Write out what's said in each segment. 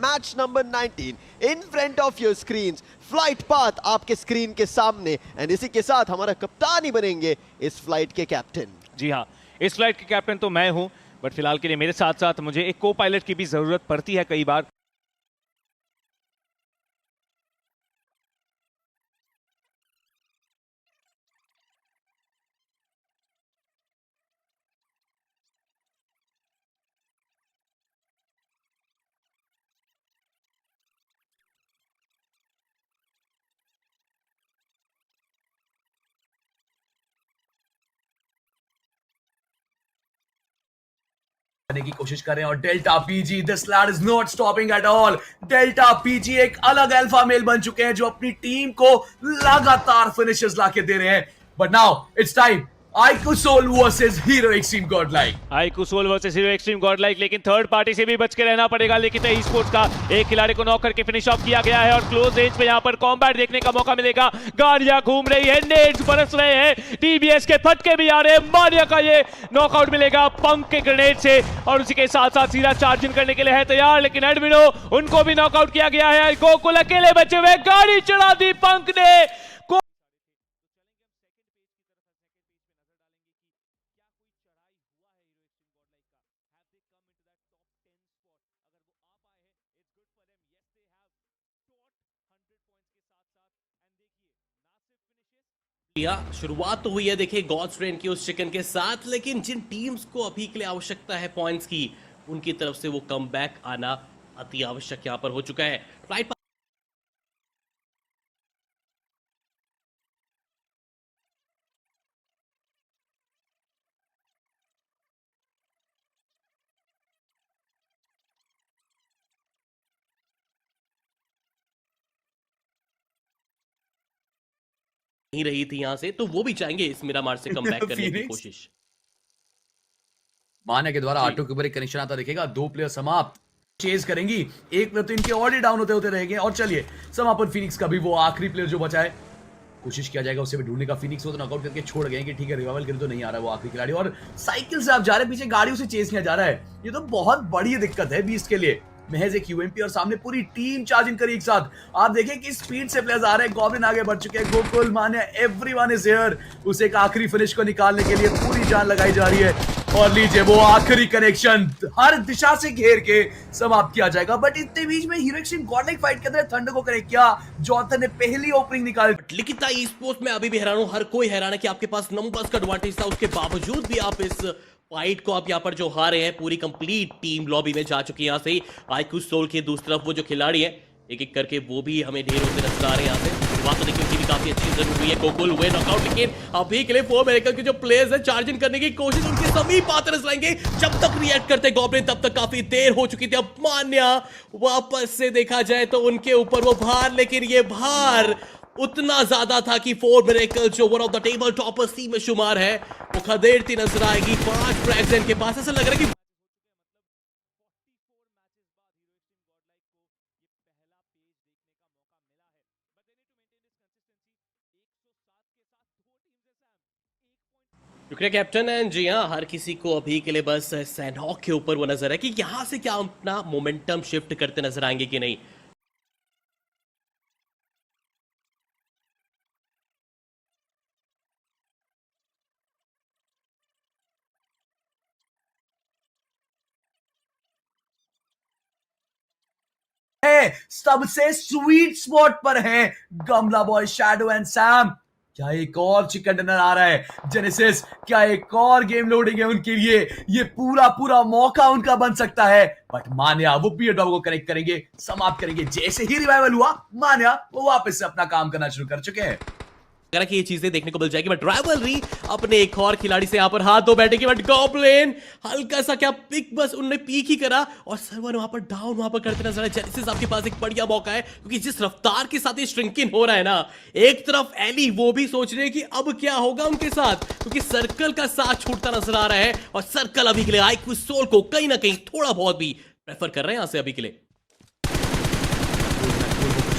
Match number 19 in front of your screens, flight path आपके screen के सामने, and इसी के साथ हमारा कप्तान ही बनेंगे इस फ्लाइट के कैप्टन। जी हाँ, इस फ्लाइट के कैप्टन तो मैं हूं, बट फिलहाल के लिए मेरे साथ साथ मुझे एक को पायलट की भी जरूरत पड़ती है कई बार। करने की कोशिश कर रहे हैं और Delta PG this lad is not stopping at all. Delta PG एक अलग अल्फा मेल बन चुके हैं जो अपनी टीम को लगातार फिनिशेस लाके दे रहे हैं। But now it's time IQ Soul versus Hero Xtreme Godlike. IQ Soul versus Hero Xtreme Godlike, लेकिन थर्ड पार्टी से भी बच के रहना पड़ेगा। लेकिन ई स्पोर्ट्स का एक खिलाड़ी को नॉक करके फिनिश ऑफ किया गया है और क्लोज रेंज पे यहां पर कॉम्बैट देखने का मौका मिलेगा। गाड़ियां घूम रही है, नेट्स बरस रहे हैं, टीबीएस के फटके भी आ रहे हैं। मारिया का ये नॉकआउट मिलेगा पंक के ग्रेनेड से और उसी के साथ साथ सीधा चार्जिंग करने के लिए है तैयार, लेकिन एडमिनो उनको भी नॉकआउट किया गया है। गोकुल अकेले बचे हुए, गाड़ी चढ़ा दी पंक ने। शुरुआत तो हुई है देखिए गॉड्स ट्रेन की उस चिकन के साथ, लेकिन जिन टीम्स को अभी के लिए आवश्यकता है पॉइंट्स की, उनकी तरफ से वो कमबैक आना अति आवश्यक यहां पर हो चुका है। फ्लाइट नहीं रही थी यहां से, तो वो भी चाहेंगे इस मिरामार से कमबैक करने की कोशिश। मान्या के द्वारा ऑटो के ऊपर एक कनेक्शन आता दिखेगा, 2 प्लेयर समाप्त चेज करेंगी, एक प्लेयर तो इनके ऑलरेडी डाउन होते होते रहेंगे। और चलिए समापन फिनिक्स का भी वो आखिरी प्लेयर जो बचा है कोशिश किया जाएगा उसे भी ढूंढने का। फिनिक्स वो तो नॉकआउट करके छोड़ गए कि ठीक है रिवाइवल के लिए तो नहीं आ रहा है वो आखिरी खिलाड़ी, और साइकिल से आप जा रहे हैं, पीछे गाड़ियों से चेज किया जा रहा है। ये तो बहुत बड़ी दिक्कत है बीस्ट के लिए। महज एक यूएमपी और सामने पूरी टीम चार्जिंग करी एक साथ। आप देखें कि स्पीड से प्लेयर्स आ रहे हैं, गॉब्लिन आगे बढ़ चुके हैं, गोकुल मान्या एवरीवन इज हियर। उसे एक आखिरी फिनिश को निकालने के लिए पूरी जान लगाई जा रही है। और लीजिए वो आखिरी कनेक्शन हर दिशा से घेर के समाप्त किया जाएगा। बट इतने बीच में हीरो एक्सट्रीम गॉडलाइक फाइट के अंदर थंडर को कनेक्ट किया, जॉनथन ने पहली ओपनिंग निकाली। लिखिता ई स्पोर्ट्स में अभी भी हैरान हूं, हर कोई हैरान है कि आपके पास नंबर्स का एडवांटेज था, उसके बावजूद भी आप इस फाइट को आप यहां पर जो हारे हैं। पूरी कंप्लीट टीम लॉबी में जा चुकी है यहां से। आईक्यू सोल के दूसरी तरफ वो जो खिलाड़ी है एक एक करके वो भी हमें ढेर होते नजर आ रहे हैं यहाँ से। शुरुआत तो देखिए उनकी भी काफी अच्छी जरूर हुई है। गोकुल हुए नॉकआउट, लेकिन अभी के लिए फोर मेडिकल के जो प्लेयर्स है चार्जिंग करने की कोशिश उनके समीप आते नजर आएंगे। जब तक रिएक्ट करते गॉब्लिन तब तक काफी देर हो चुकी थी। अब मान्या वापस से देखा जाए तो उनके ऊपर वो भार, लेकिन ये भार उतना ज्यादा था कि फोर मिरेकल जो one of the table toppers team में शुमार है वो खदेड़ती नजर आएगी। 5 फ्रैग्स इनके पास, ऐसा लग रहा है कि शुक्रिया कैप्टन। एंड जी हाँ, हर किसी को अभी के लिए बस सैनहॉक के ऊपर वो नजर है कि यहां से क्या अपना मोमेंटम शिफ्ट करते नजर आएंगे कि नहीं। सबसे स्वीट स्पॉट पर है गमला बॉय, शैडो एंड सैम। क्या एक और चिकन डिनर आ रहा है जेनेसिस? क्या एक और गेम लोडिंग है उनके लिए? ये पूरा पूरा मौका उनका बन सकता है। बट मान्या वो पियर डॉग को कनेक्ट करेंगे, समाप्त करेंगे। जैसे ही रिवाइवल हुआ मान्या वो वापस से अपना काम करना शुरू कर चुके हैं। कि ये चीजें देखने को मिल जाएगी, बट राइवलरी अपने एक और खिलाड़ी से यहां पर हाथ धो बैठेगी। बट गॉब्लिन हल्का सा क्या पिक, बस उन्होंने पीक ही करा और सर्वर वहां पर डाउन वहां पर करते नजर आए। जेनेसिस आपके पास एक बढ़िया मौका है, क्योंकि जिस रफ्तार के साथ ये श्रिंकिंग हो रहा है ना, एक तरफ एली वो भी सोच रहे हैं कि अब क्या होगा उनके साथ, क्योंकि सर्कल का साथ छूटता नजर आ रहा है। और सर्कल अभी के लिए आईक्यू सोल को कहीं ना कहीं थोड़ा बहुत भी प्रेफर कर रहे हैं यहां से अभी के लिए।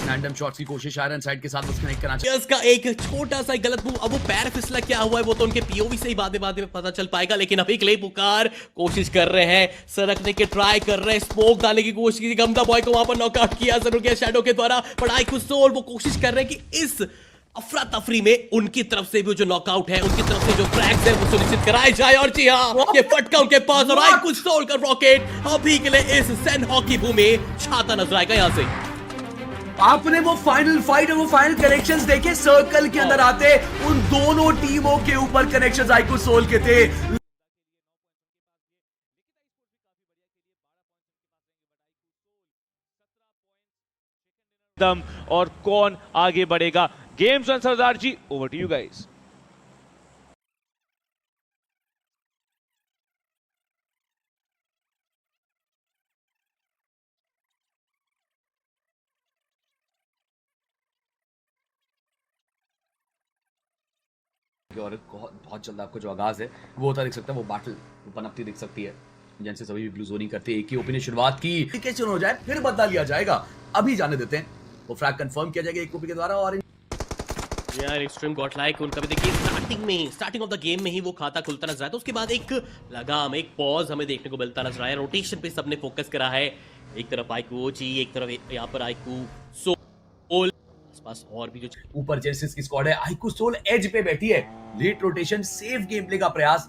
रैंडम शॉट्स की कोशिश आयरन साइड के साथ बस कनेक्ट करना चाहिए। का एक छोटा सा गलत मूव, अब वो पैर फिसला क्या हुआ है वो तो उनके पीओवी से ही बाद में पता चल पाएगा, लेकिन अभी क्ले पुकार कोशिश कर रहे हैं, सरकने के ट्राई कर रहे हैं, स्मोक डालने की कोशिश की, गमदा बॉय को वहां पर नॉकआउट किया जरूर किया शैडो के द्वारा, पर आईक्यू सोल वो कोशिश कर रहे हैं कि इस अफरा तफरी में उनकी तरफ से भी जो नॉकआउट है, उनकी तरफ से जो फ्रैग्स है वो सुनिश्चित कराए जाए। और जी हाँ, ये फटका उनके पास और आईक्यू सोल का रॉकेट अभी के लिए इस सैन हॉकी भूमि में छाता नजर आएगा। यहां से आपने वो फाइनल फाइट और वो फाइनल कनेक्शंस देखे, सर्कल के अंदर आते उन दोनों टीमों के ऊपर कनेक्शंस आईक्यू सोल के थे। दम और कौन आगे बढ़ेगा। Games on Sardar ji, over to you guys. और बहुत जल्द आपको जो आगाज है वो होता दिख सकता है, वो बैटल पनपती दिख सकती है। जैसे सभी भी ब्लू जोनिंग करते हैं, एक ही ओपी ने शुरुआत की, कैसे हो जाए फिर बदला लिया जाएगा। अभी जाने देते हैं, वो फ्रैग कंफर्म किया जाएगा एक ओपी के द्वारा। और यार एक्सट्रीम गॉट लाइक उनका भी देखिए स्टार्टिंग ऑफ द गेम में ही वो खाता खुलता नजर आया, तो उसके बाद एक लगाम, एक पॉज हमें देखने को मिलता नजर आया। रोटेशन पे सबने फोकस करा है, एक तरफ आईक्यू ओजी, एक तरफ यहाँ पर आईक्यू सोल, आसपास और भी जो ऊपर जेनेसिस की स्क्वाड है, आईक्यू सोल एज पे बैठी है। Late rotation, safe game play का प्रयास,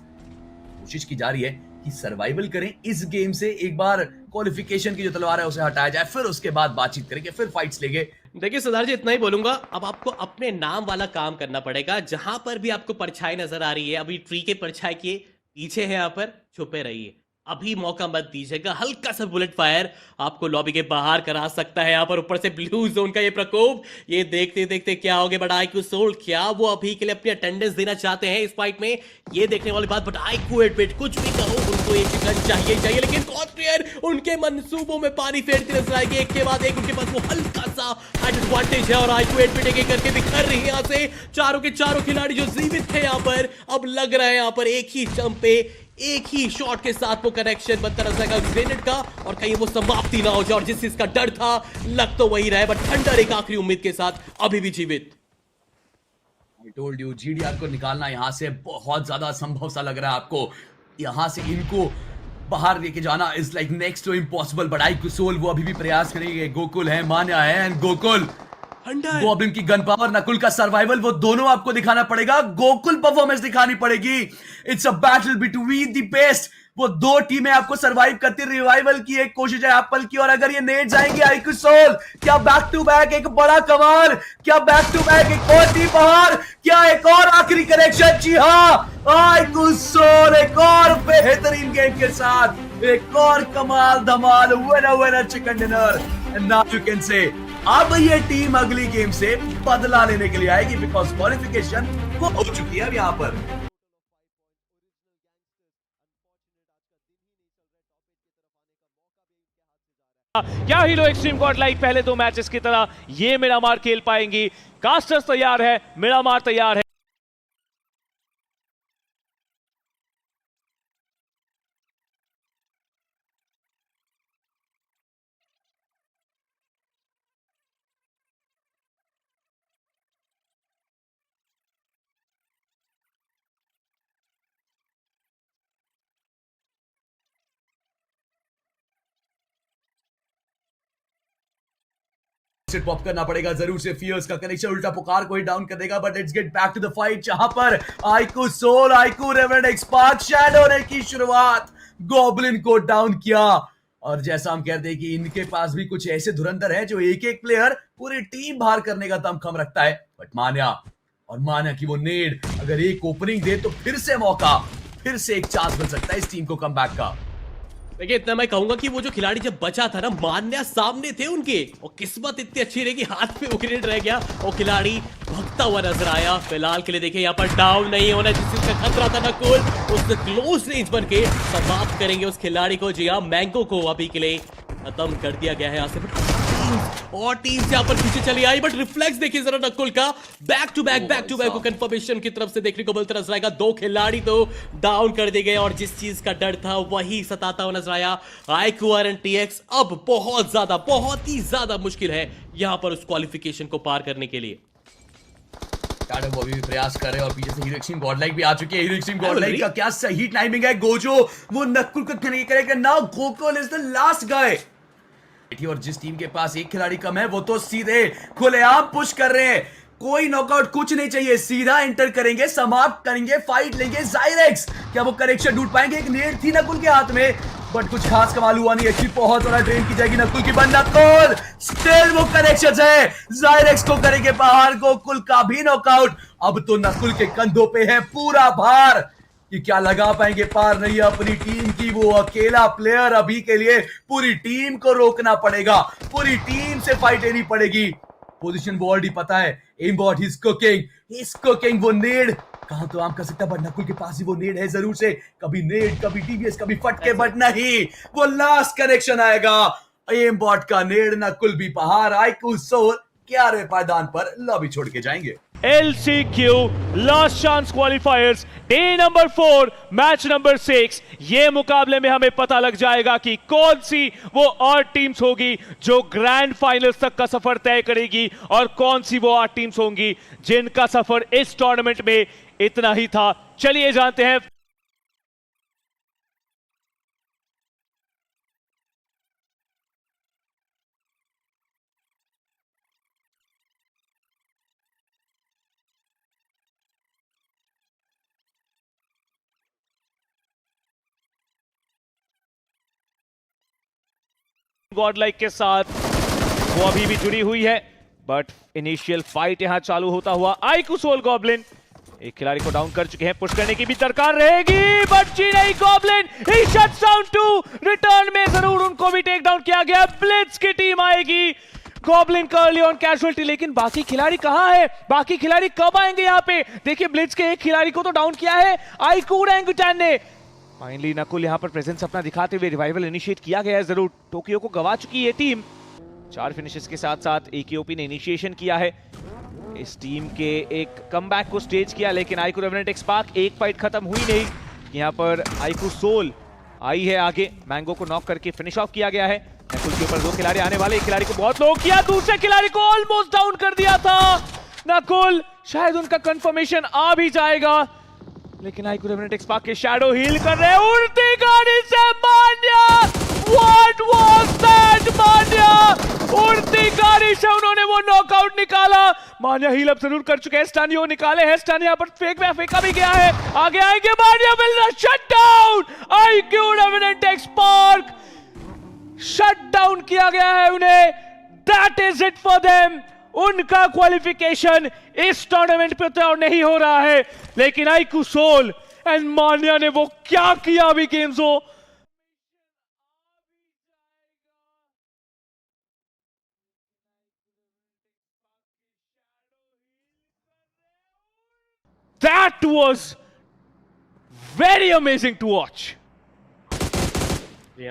कोशिश की जा रही है कि सर्वाइवल करें इस गेम से, एक बार क्वालिफिकेशन की जो तलवार है उसे हटाया जाए, फिर उसके बाद बातचीत करेंगे, फिर फाइट्स लेंगे। देखिए सरदार जी इतना ही बोलूंगा, अब आपको अपने नाम वाला काम करना पड़ेगा। जहां पर भी आपको परछाई नजर आ रही है, अभी ट्री के परछाई के पीछे है, यहाँ पर छुपे रहिए, अभी मौका मत दीजिएगा। हल्का सा बुलेट फायर आपको लॉबी के बाहर करा सकता है। यहाँ पर ऊपर से ब्लू जोन का ये प्रकोप, ये देखते देखते क्या हो गया। बट आईक्यू सोल क्या वो अभी के लिए अपनी अटेंडेंस देना चाहते हैं इस फाइट में, ये देखने वाली बात। बट आईक्यू एडमिट कुछ भी कहो, उनको ये चिकन चाहिए, लेकिन कॉन्ट्रियर उनके मंसूबों में पानी फेरती नजर आएगी। एक के बाद एक उनके पास वो हल्का सा एडवांटेज है और आईक्यू एडमिट एक करके बिखर रही है। यहाँ से चारों के चारों खिलाड़ी जो जीवित थे यहाँ पर, अब लग रहा है यहाँ पर एक ही जंप पे, एक ही शॉट के साथ वो कनेक्शन बनता नजर आएगा ग्रेनेड का, और कहीं वो समाप्ति ना हो जाए। और जिस चीज का डर था लग तो वही रहा है, बट थंडर एक आखिरी उम्मीद के साथ अभी भी जीवित। I told you, GDR को निकालना यहां से बहुत ज्यादा असंभव सा लग रहा है आपको। यहां से इनको बाहर लेके जाना is like next to impossible. But IQ Soul वो अभी भी प्रयास करेंगे। गोकुल है, मान्या है, एंड गोकुल गॉब्लिन की गन पावर, नकुल का सर्वाइवल, वो दोनों आपको दिखाना पड़ेगा। गोकुल परफॉर्मेंस दिखानी पड़ेगी। It's a battle between the best. वो दो टीमें आपको सर्वाइव करती, रिवाइवल की एक कोशिश है एप्पल की, और अगर ये नेट जाएंगे आईक्यू सोल, क्या बैक टू बैक एक बड़ा कमाल, क्या बैक टू बैक एक और टीम बाहर, क्या एक और आखिरी कनेक्शन। जी हाँ, आईक्यू सोल एक और बेहतरीन गेम के साथ, एक और कमाल धमाल, winner chicken dinner. And now you can say अब ये टीम अगली गेम से बदला लेने के लिए आएगी, बिकॉज क्वालिफिकेशन वो हो चुकी है अब यहाँ पर। क्या हीरो एक्सट्रीम गॉड लाइक पहले दो मैचेस की तरह ये मिरामार खेल पाएंगी? कास्टर्स तैयार है, मिरामार तैयार है। पॉप करना पड़ेगा जरूर से, फियर्स का कनेक्शन उल्टा पुकार को ही डाउन कर देगा। But let's get back to the fight, जहां पर iQOO Soul, iQOO Revenant, XSpark, Shadow ने की शुरुआत, गॉब्लिन को डाउन किया। और जैसा हम कहते हैं कि इनके पास भी कुछ ऐसे धुरंधर है जो एक एक प्लेयर पूरी टीम बाहर करने का दमखम रखता है। बट मान्या की वो नेड अगर एक ओपनिंग दे तो फिर से मौका, फिर से एक चांस मिल सकता है इस टीम को कमबैक का। देखिए इतना मैं कहूंगा कि वो जो खिलाड़ी जब बचा था ना, मान्या सामने थे उनके, और किस्मत इतनी अच्छी रही कि हाथ में ग्रेनेड रह गया, वो खिलाड़ी भगता हुआ नजर आया। फिलहाल के लिए देखिए यहाँ पर डाउन नहीं होना, जिस चीज का खतरा था नकुल उससे क्लोज रेंज बन के समाप्त करेंगे उस खिलाड़ी को। जी हाँ, मैंगो को अभी के लिए खत्म कर दिया गया है यहाँ से। और टीम यहाँ पर पीछे चली आई, बट रिफ्लेक्स देखिए जरा नकुल का, बैक टू बैक को कंफर्मेशन की तरफ से देखने को मिलता नजर आएगा। 2 खिलाड़ी तो डाउन कर दिए गए और जिस चीज का डर था वही सताता हुआ नजर आया IQ RNTX। अब बहुत ही ज्यादा मुश्किल है यहां पर उस क्वालिफिकेशन को पार करने के लिए। टाडम वो भी प्रयास कर रहे हैं और पीछे से हीरो एक्सट्रीम गॉडलाइक भी आ चुकी है। हीरो एक्सट्रीम गॉडलाइक का क्या सही टाइमिंग है, गोजो वो नकुल को करेगा। Now Gokul is the last guy. और जिस टीम के पास एक खिलाड़ी कम है वो तो सीधे खुलेआम पुश कर रहे हैं। कोई नॉकआउट कुछ नहीं चाहिए, सीधा एंटर करेंगे, समाप्त करेंगे, फाइट लेंगे। ज़ाइरेक्स क्या वो करेक्शन ढूंढ पाएंगे? एक नेड थी नकुल के हाथ में, बट कुछ खास कमाल हुआ नहीं। एक्चुअली बहुत बड़ा ड्रेन की जाएगी नकुल की, बंदा नकुल स्टिल वो कनेक्शन है। ज़ाइरेक्स को करेंगे बाहर, गोकुल का भी नॉकआउट। अब तो नकुल के कंधों पे है पूरा भार कि क्या लगा पाएंगे पार नहीं अपनी टीम की। वो अकेला प्लेयर अभी के लिए पूरी टीम को रोकना पड़ेगा, पूरी टीम से फाइट लेनी पड़ेगी। पोजीशन वो ऑलरेडी पता है, एम बॉट ही इज कुकिंग। वो नेड कहां तो आम कर सकता है, बट नकुल के पास ही वो नेड है जरूर से। कभी नेड, कभी टीवीएस, कभी फटके, बट नहीं, वो लास्ट कनेक्शन आएगा। एम बॉट का नेड, नकुल भी बाहर। IQ सोल 11वें पायदान पर लॉबी छोड़ के जाएंगे। LCQ last chance क्वालिफायर्स day number 4 match number 6। ये मुकाबले में हमें पता लग जाएगा कि कौन सी वो और टीम्स होगी जो ग्रैंड फाइनल्स तक का सफर तय करेगी और कौन सी वो 8 टीम्स होंगी जिनका सफर इस टूर्नामेंट में इतना ही था। चलिए जानते हैं। गॉडलाइक के साथ वो अभी भी जुड़ी हुई है, बट इनिशियल फाइट यहां चालू होता हुआ IQ सोल गॉब्लिन एक खिलाड़ी को डाउन कर चुके हैं। पुश करने की भी दरकार रहेगी, बट जी नहीं, गॉब्लिन ही शट्स डाउन 2। रिटर्न में जरूर उनको भी टेक डाउन किया गया। ब्लिट्ज की टीम आएगी, गॉब्लिन का अर्ली ऑन कैजुअल्टी, लेकिन बाकी खिलाड़ी कहां है? बाकी खिलाड़ी कब आएंगे यहां पे? देखिए ब्लिट्ज के एक खिलाड़ी को तो डाउन किया है IQ ओरंगुटैन ने। फाइनली नकुल यहां पर प्रेजेंस अपना दिखाते हुए रिवाइवल इनिशिएट किया गया है जरूर। टोक्यो को गवा चुकी है टीम। 4 फिनिशेस के साथ साथ AKOP ने इनिशिएशन किया है। इस टीम के एक कमबैक को स्टेज किया, लेकिन IQ रेवेनेंट एक्सपार्क एक फाइट खत्म हुई नहीं। यहां पर IQ सोल आई है आगे, मैंगो को नॉक करके फिनिश ऑफ किया गया है। नकुल के ऊपर 2 खिलाड़ी आने वाले, एक खिलाड़ी को बहुत लो किया, दूसरे खिलाड़ी को ऑलमोस्ट डाउन कर दिया था नकुल। शायद उनका कंफर्मेशन आ भी जाएगा, लेकिन IQ रेवेनेंट एक्सपार्क के शैडो हील कर रहे हैं। उड़ती गाड़ी से मान्या, व्हाट वाज दैट? मान्या उड़ती गाड़ी से उन्होंने वो नॉकआउट निकाला। मान्या हील अप जरूर कर चुके हैं, स्टानियो निकाले हैं। स्टान यहां पर फेंका भी गया है। आगे आएंगे मान्या, मिल रहा shut down. IQ Revenant XSpark shut down किया गया है उन्हें। That is it for them. उनका क्वालिफिकेशन इस टूर्नामेंट पे तो नहीं हो रहा है, लेकिन IQ सोल एंड मान्या ने वो क्या किया अभी गेम्स हो। That was very amazing to watch.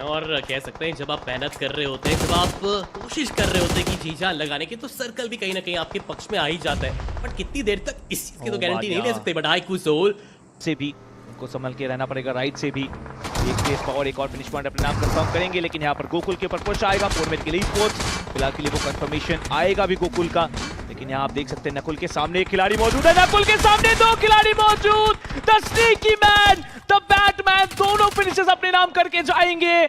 और कह सकते हैं जब आप मेहनत कर रहे होते हैं, जब आप कोशिश कर रहे होते हैं कि जी जान लगाने की, तो सर्कल भी कहीं ना कहीं आपके पक्ष में आ ही जाता है। बट कितनी देर तक इस चीज की तो गारंटी नहीं ले सकते। बट IQ सोल से भी उनको संभल के रहना पड़ेगा। राइट से भी एक स्पेस पर और एक और फिनिश पॉइंट अपने नाम कंफर्म करेंगे, लेकिन यहाँ पर गोकुल के ऊपर पुश आएगा। 4 मैच के लिए स्पोर्ट्स फिलहाल के लिए वो कंफर्मेशन आएगा भी गोकुल का, लेकिन यहाँ आप देख सकते हैं नकुल के सामने एक खिलाड़ी मौजूद है। नकुल के सामने 2 खिलाड़ी मौजूद। The sneaky man, the Batman, दोनों फिनिशेस अपने नाम करके जाएंगे।